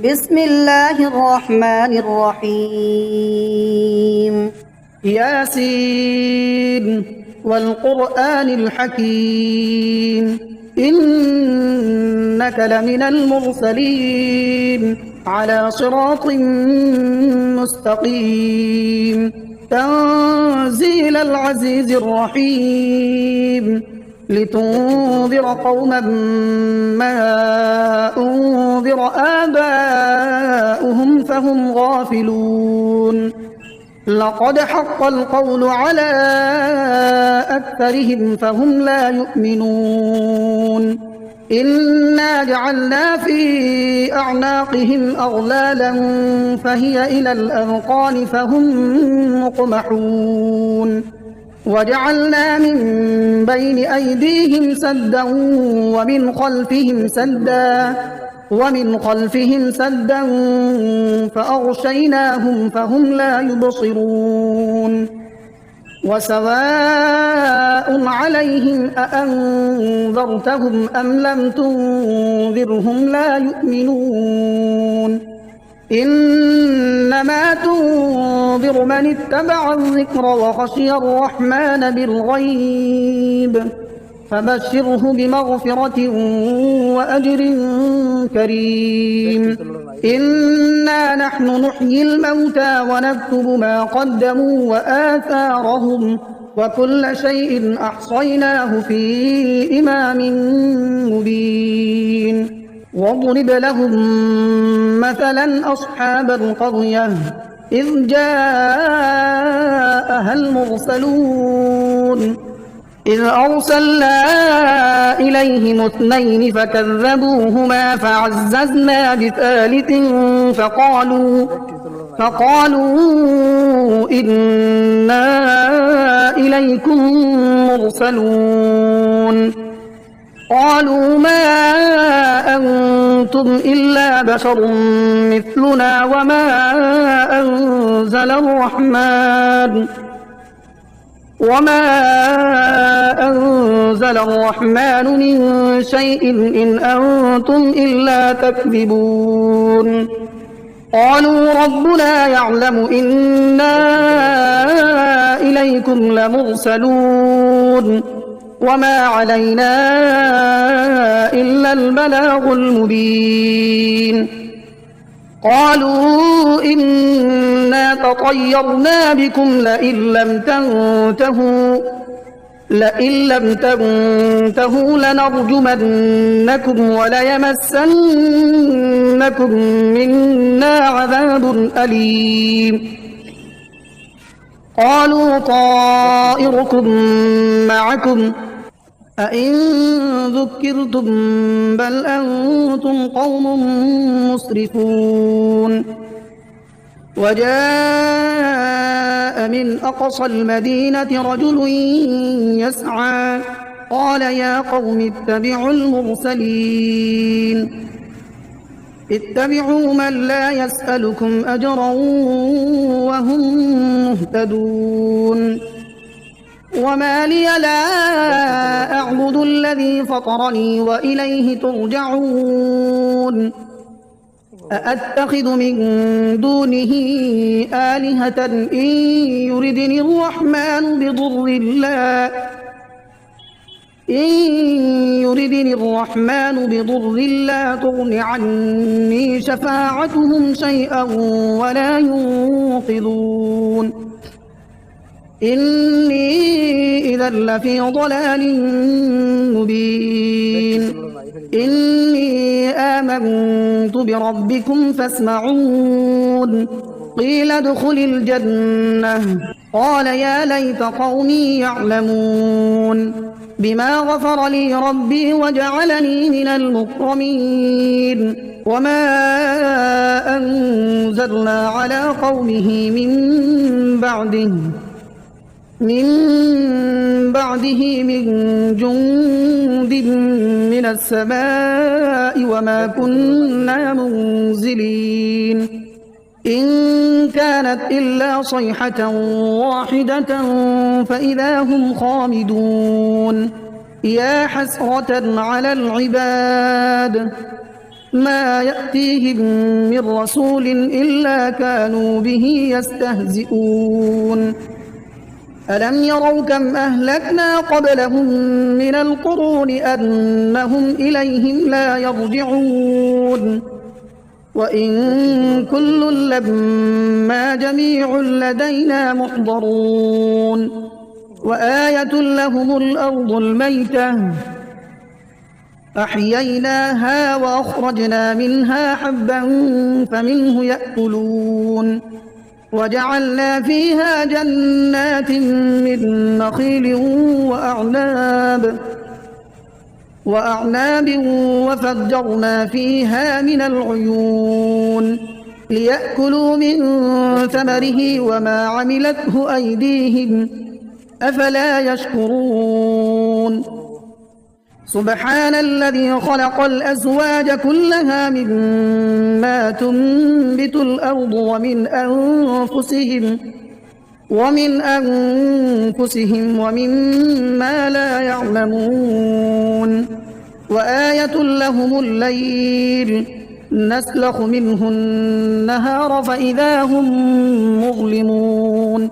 بسم الله الرحمن الرحيم. ياسين والقرآن الحكيم إنك لمن المرسلين على صراط مستقيم تنزيل العزيز الرحيم لتنذر قوما ما أنذر آباؤهم فهم غافلون لقد حق القول على أكثرهم فهم لا يؤمنون إنا جعلنا في أعناقهم أغلالا فهي إلى الأذقان فهم مقمحون وجعلنا من بين أيديهم سدا ومن خلفهم سدا فأغشيناهم فهم لا يبصرون وسواء عليهم أأنذرتهم أم لم تنذرهم لا يؤمنون إنما تنذر من اتبع الذكر وخشي الرحمن بالغيب فبشره بمغفرة وأجر كريم إنا نحن نحيي الموتى ونكتب ما قدموا وآثارهم وكل شيء أحصيناه في إمام مبين واضرب لهم مثلا أصحاب القرية إذ جاءها المرسلون إذ أرسلنا إليهم اثنين فكذبوهما فعززنا بثالث فقالوا إنا إليكم مرسلون قالوا ما أنتم إلا بشر مثلنا وما أنزل الرحمن من شيء إن أنتم إلا تكذبون قالوا ربنا يعلم إنا إليكم لمرسلون وما علينا إلا البلاغ المبين قالوا إنا تطيرنا بكم لئن لم تنتهوا لنرجمنكم وليمسنكم منا عذاب أليم قالوا طائركم معكم أئن ذكرتم بل أنتم قوم مسرفون وجاء من أقصى المدينة رجل يسعى قال يا قوم اتبعوا المرسلين اتبعوا من لا يسألكم أجرا وهم مهتدون وما لي لا أعبد الذي فطرني وإليه ترجعون أأتخذ من دونه آلهة إن يردني الرحمن بضر لا تغن عني شفاعتهم شيئا ولا ينقذون إني إذا لفي ضلال مبين إني آمنت بربكم فاسمعون قيل ادخل الجنة قال يا ليت قومي يعلمون بما غفر لي ربي وجعلني من المكرمين وما أنزلنا على قومه من بعده من جند من السماء وما كنا منزلين إن كانت إلا صيحة واحدة فإذا هم خامدون يا حسرة على العباد ما يأتيهم من رسول إلا كانوا به يستهزئون ألم يروا كم أهلكنا قبلهم من القرون أنهم إليهم لا يرجعون وإن كل لما جميع لدينا محضرون وآية لهم الأرض الميتة أحييناها وأخرجنا منها حبا فمنه يأكلون وجعلنا فيها جنات من نخيل وأعناب وفجرنا فيها من العيون ليأكلوا من ثمره وما عملته أيديهم أفلا يشكرون سبحان الذي خلق الأزواج كلها مما تنبت الأرض ومن أنفسهم ومما لا يعلمون وآية لهم الليل نسلخ منه النهار فإذا هم مظلمون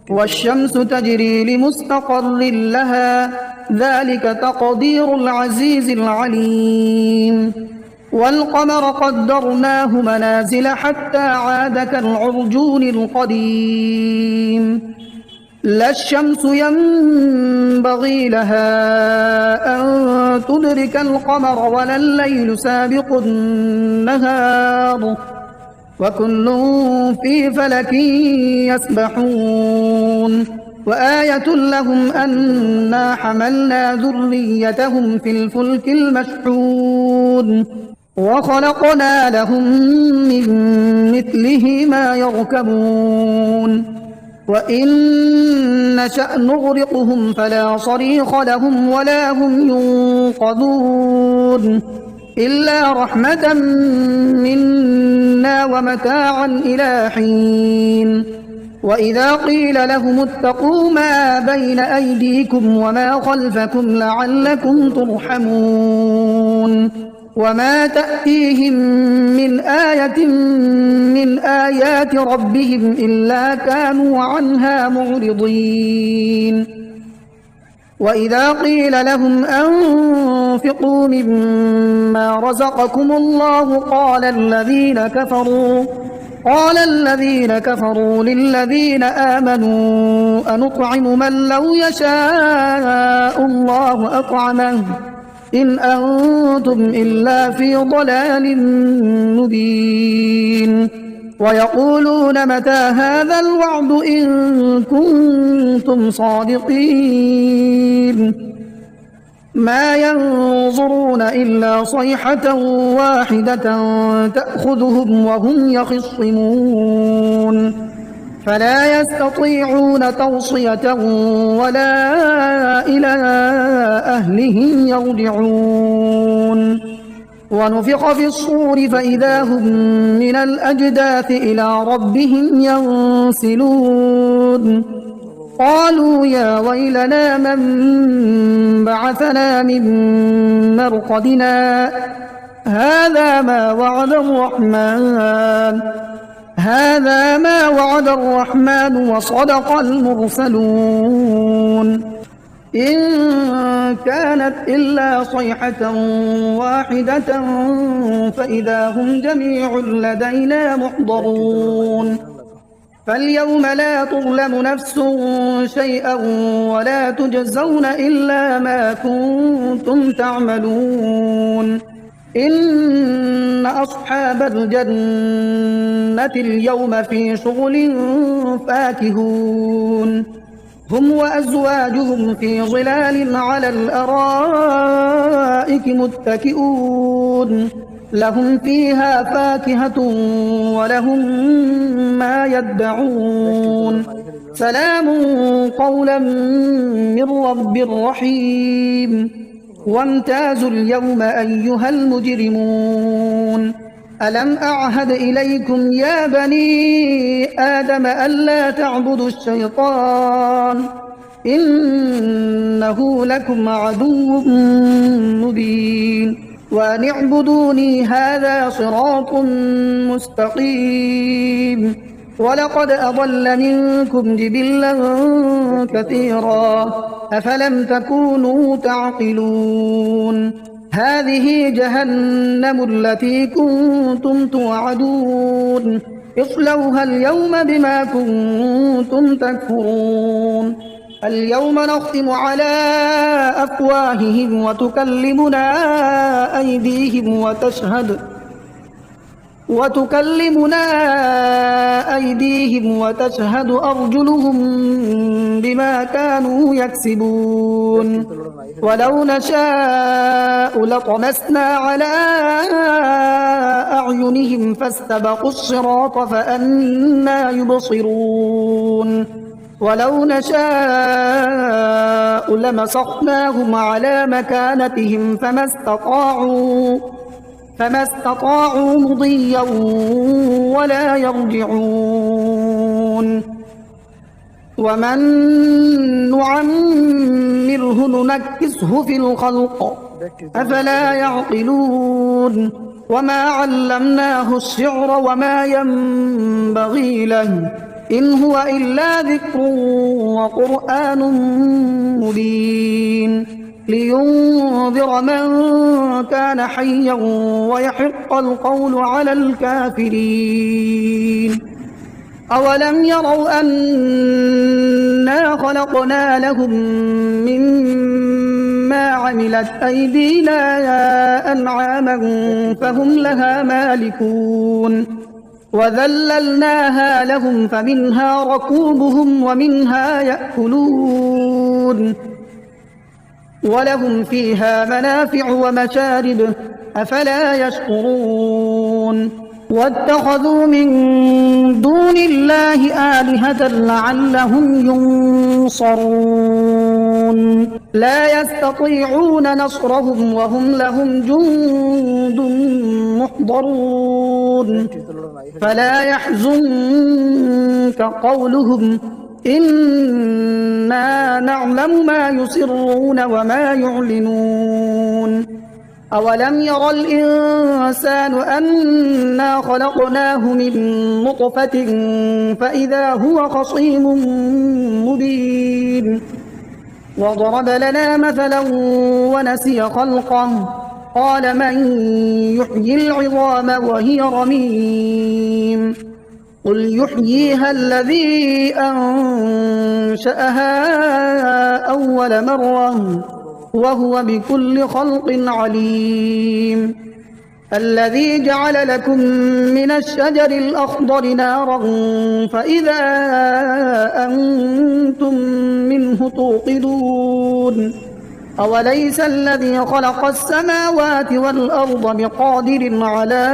والشمس تجري لمستقر لها ذلك تقدير العزيز العليم والقمر قدرناه منازل حتى عاد كالعرجون القديم لا الشمس ينبغي لها أن تدرك القمر ولا الليل سابق النهار وكل في فلك يسبحون وآية لهم أنا حملنا ذريتهم في الفلك المشحون وخلقنا لهم من مثله ما يركبون وإن نشأ نغرقهم فلا صريخ لهم ولا هم ينقذون إلا رحمة منا ومتاعا إلى حين وإذا قيل لهم اتقوا ما بين أيديكم وما خلفكم لعلكم ترحمون وما تأتيهم من آية من آيات ربهم إلا كانوا عنها معرضين وإذا قيل لهم أنفقوا مما رزقكم الله قال الذين كفروا للذين آمنوا أنطعم من لو يشاء الله أطعمه إن أنتم إلا في ضلال مبين ويقولون متى هذا الوعد إن كنتم صادقين ما ينظرون إلا صيحة واحدة تأخذهم وهم يخصمون فلا يستطيعون توصية ولا إلى أهلهم يرجعون ونفخ في الصور فإذا هم من الأجداث إلى ربهم ينسلون قالوا يا ويلنا من بعثنا من مرقدنا هذا ما وعد الرحمن وصدق المرسلون إن كانت إلا صيحة واحدة فإذا هم جميع لدينا محضرون فاليوم لا تظلم نفس شيئا ولا تجزون إلا ما كنتم تعملون إن أصحاب الجنة اليوم في شغل فاكهون هم وأزواجهم في ظلال على الأرائك متكئون لهم فيها فاكهة ولهم ما يدعون سلام قولا من رب رحيم وامتازوا اليوم أيها المجرمون ألم أعهد إليكم يا بني آدم ألا تعبدوا الشيطان إنه لكم عدو مبين وأن اعبدوني هذا صراط مستقيم. ولقد أضل منكم جبلا كثيرا أفلم تكونوا تعقلون. هذه جهنم التي كنتم توعدون اصلوها اليوم بما كنتم تكفرون. اليوم نختم على أفواههم وتكلمنا أيديهم وتشهد أرجلهم بما كانوا يكسبون. ولو نشاء لطمسنا على أعينهم فاستبقوا الصراط فأنى يبصرون. ولو نشاء لمسخناهم على مكانتهم فما استطاعوا مضيا ولا يرجعون. ومن نعمره ننكسه في الخلق أفلا يعقلون. وما علمناه الشعر وما ينبغي له إن هو إلا ذكر وقرآن مبين لينذر من كان حيا ويحق القول على الكافرين. أولم يروا أنا خلقنا لهم مما عملت أيدينا أنعاما فهم لها مالكون وذللناها لهم فمنها ركوبهم ومنها يأكلون ولهم فيها منافع ومشارب أفلا يشكرون. واتخذوا من دون الله آلهة لعلهم ينصرون لا يستطيعون نصرهم وهم لهم جند محضرون. فلا يحزنك قولهم إنا نعلم ما يسرون وما يعلنون. أولم ير الإنسان أنا خلقناه من نطفة فإذا هو خصيم مبين. وضرب لنا مثلا ونسي خلقه قال من يحيي العظام وهي رميم قل يحييها الذي أنشأها أول مرة وهو بكل خلق عليم. الذي جعل لكم من الشجر الأخضر نارا فإذا أنتم منه توقدون. أوليس الذي خلق السماوات والأرض بقادر على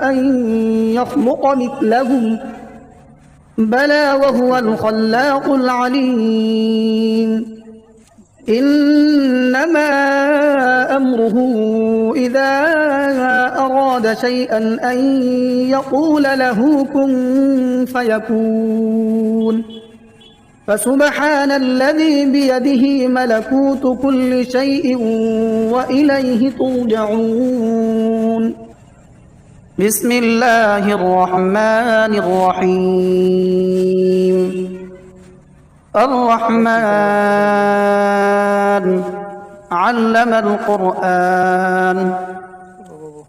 أن يخلق مثلهم بلى وهو الخلاق العليم. إنما أمره إذا أراد شيئا أن يقول له كن فيكون. فسبحان الذي بيده ملكوت كل شيء وإليه ترجعون. بسم الله الرحمن الرحيم. الرحمن علم القرآن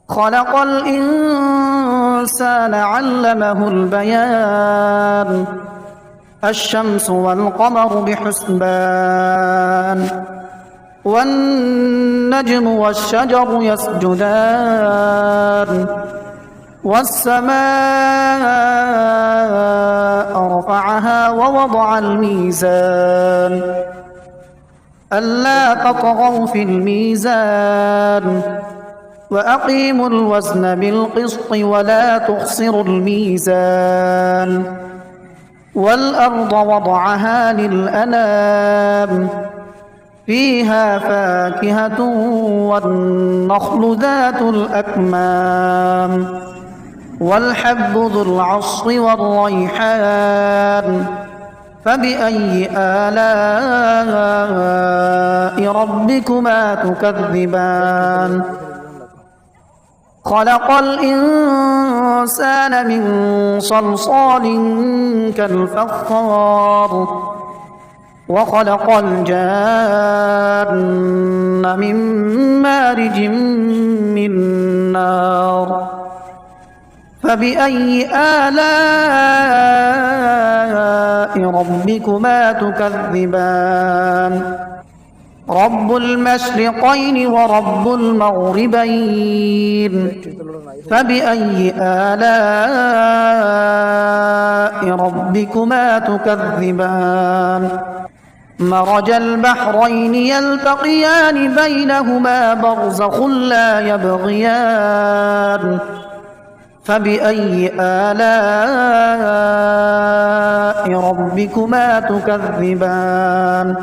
خلق الإنسان علمه البيان. الشمس والقمر بحسبان والنجم والشجر يسجدان والسماء رفعها ووضع الميزان ألا تطغوا في الميزان وأقيموا الوزن بالقسط ولا تخسروا الميزان. والأرض وضعها للأنام فيها فاكهة والنخل ذات الأكمام والحب ذو العصف والريحان فبأي آلاء ربكما تكذبان خلق الإنسان من صلصال كالفخار وخلق الجان من مارج من نار فبأي آلاء ربكما تكذبان رب المشرقين ورب المغربين فبأي آلاء ربكما تكذبان مرج البحرين يلتقيان بينهما برزخ لا يبغيان فبأي آلاء ربكما تكذبان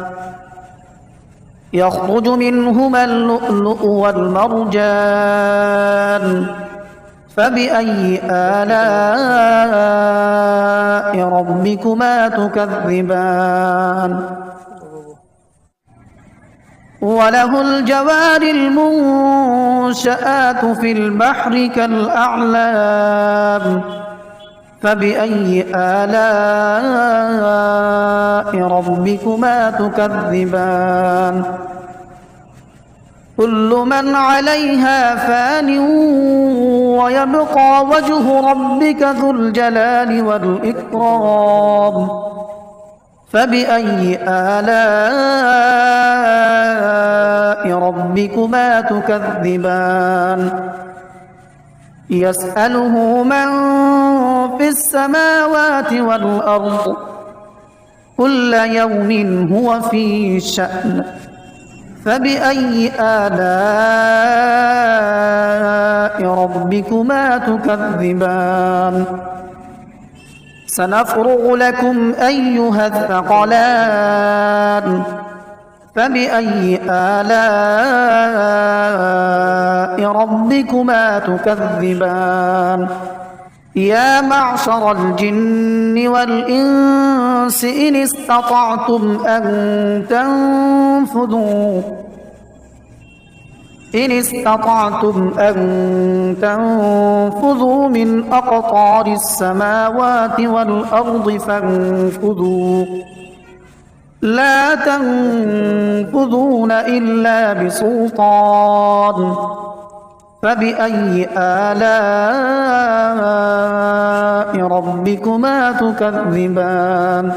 يخرج منهما اللؤلؤ والمرجان فبأي آلاء ربكما تكذبان وله الجوار المنشآت في البحر كالأعلام فبأي آلاء ربكما تكذبان كل من عليها فان ويبقى وجه ربك ذو الجلال والإكرام فبأي آلاء ربكما تكذبان يسأله من في السماوات والأرض كل يوم هو في شأن فبأي آلاء ربكما تكذبان سنفرغ لكم أيها الثقلان فبأي آلاء ربكما تكذبان يا معشر الجن والإنس إن استطعتم أن تنفذوا من أقطار السماوات والأرض فانفذوا لا تنفذون إلا بسلطان فبأي آلاء ربكما تكذبان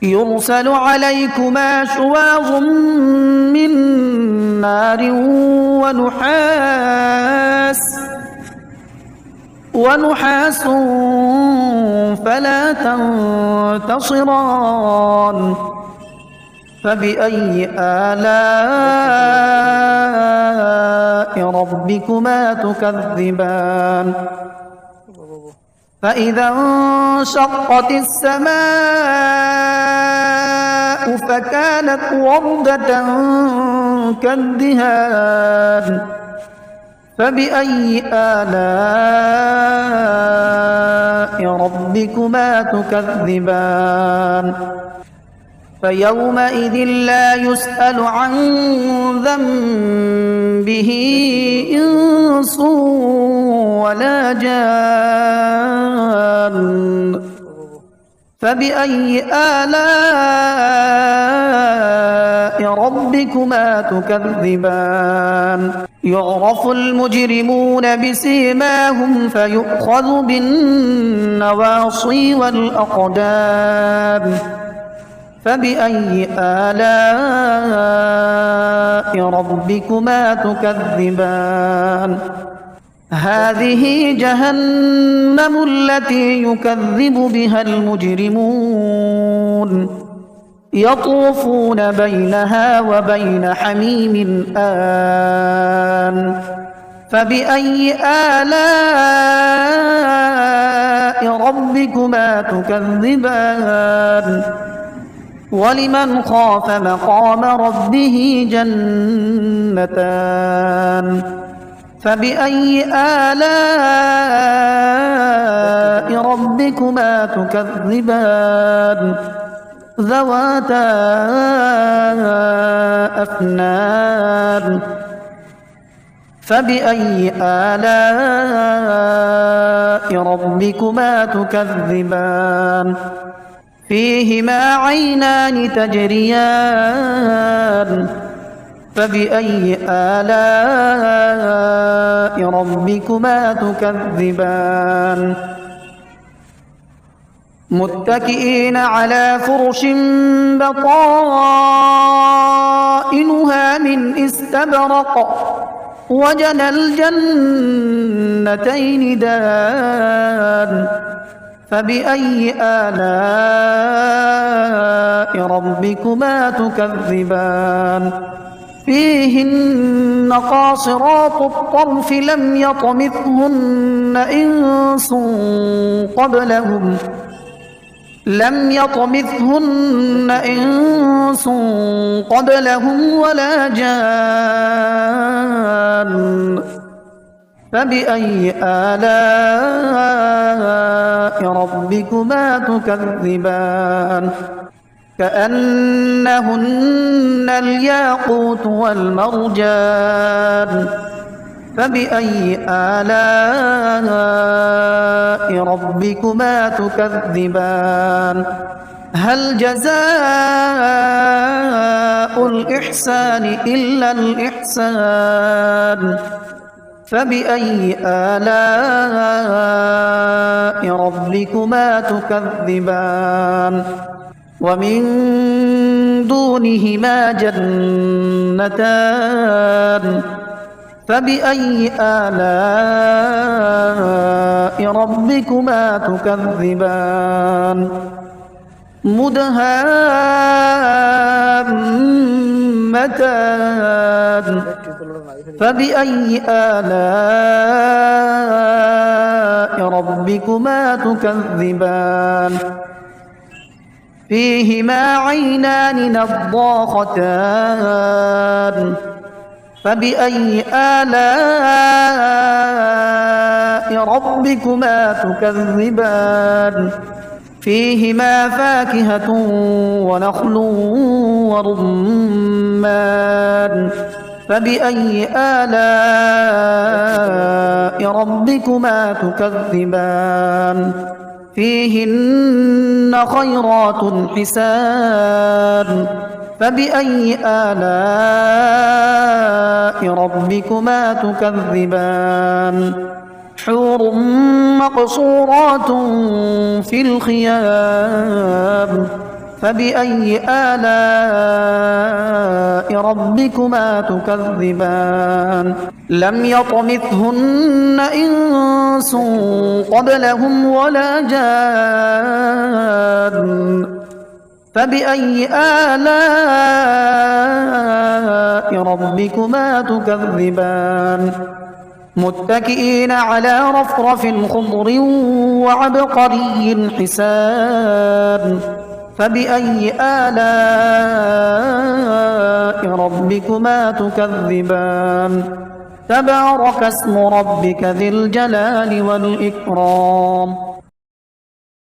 يرسل عليكما شواظ من نار ونحاس فلا تنتصران فبأي آلاء ربكما تكذبان فإذا انشقت السماء فكانت وردة كالدهان فبأي آلاء ربكما تكذبان فيومئذ لا يسأل عن ذنبه إنس ولا جان فبأي آلاء ربكما تكذبان يعرف المجرمون بسيماهم فيؤخذ بالنواصي والأقدام فبأي آلاء ربكما تكذبان هذه جهنم التي يكذب بها المجرمون يطوفون بينها وبين حميم آن فبأي آلاء ربكما تكذبان ولمن خاف مقام ربه جنتان فبأي آلاء ربكما ربكما تكذبان ذواتا أفنان فبأي آلاء ربكما تكذبان فيهما عينان تجريان فبأي آلاء ربكما تكذبان متكئين على فرش بطائنها من استبرق وجنى الجنتين دان فبأي آلاء ربكما تكذبان فيهن قاصرات الطرف لم يطمثهن إنس قبلهم ولا جان فبأي آلاء ربكما تكذبان كأنهن الياقوت والمرجان فبأي آلاء ربكما تكذبان هل جزاء الإحسان إلا الإحسان فبأي آلاء ربكما تكذبان ومن دونهما جنتان فبأي آلاء ربكما تكذبان مدهامتان فبأي آلاء ربكما تكذبان فيهما عينان نضاختان فبأي آلاء ربكما تكذبان فيهما فاكهة ونخل ورمان فبأي آلاء ربكما تكذبان فيهن خيرات حسان فبأي آلاء ربكما تكذبان حور مقصورات في الخيام فبأي آلاء ربكما تكذبان لم يطمثهن إنس قبلهم ولا جان فبأي آلاء ربكما تكذبان متكئين على رفرف خضر وعبقري حسان فبأي آلاء ربكما تكذبان تبارك اسم ربك ذي الجلال والإكرام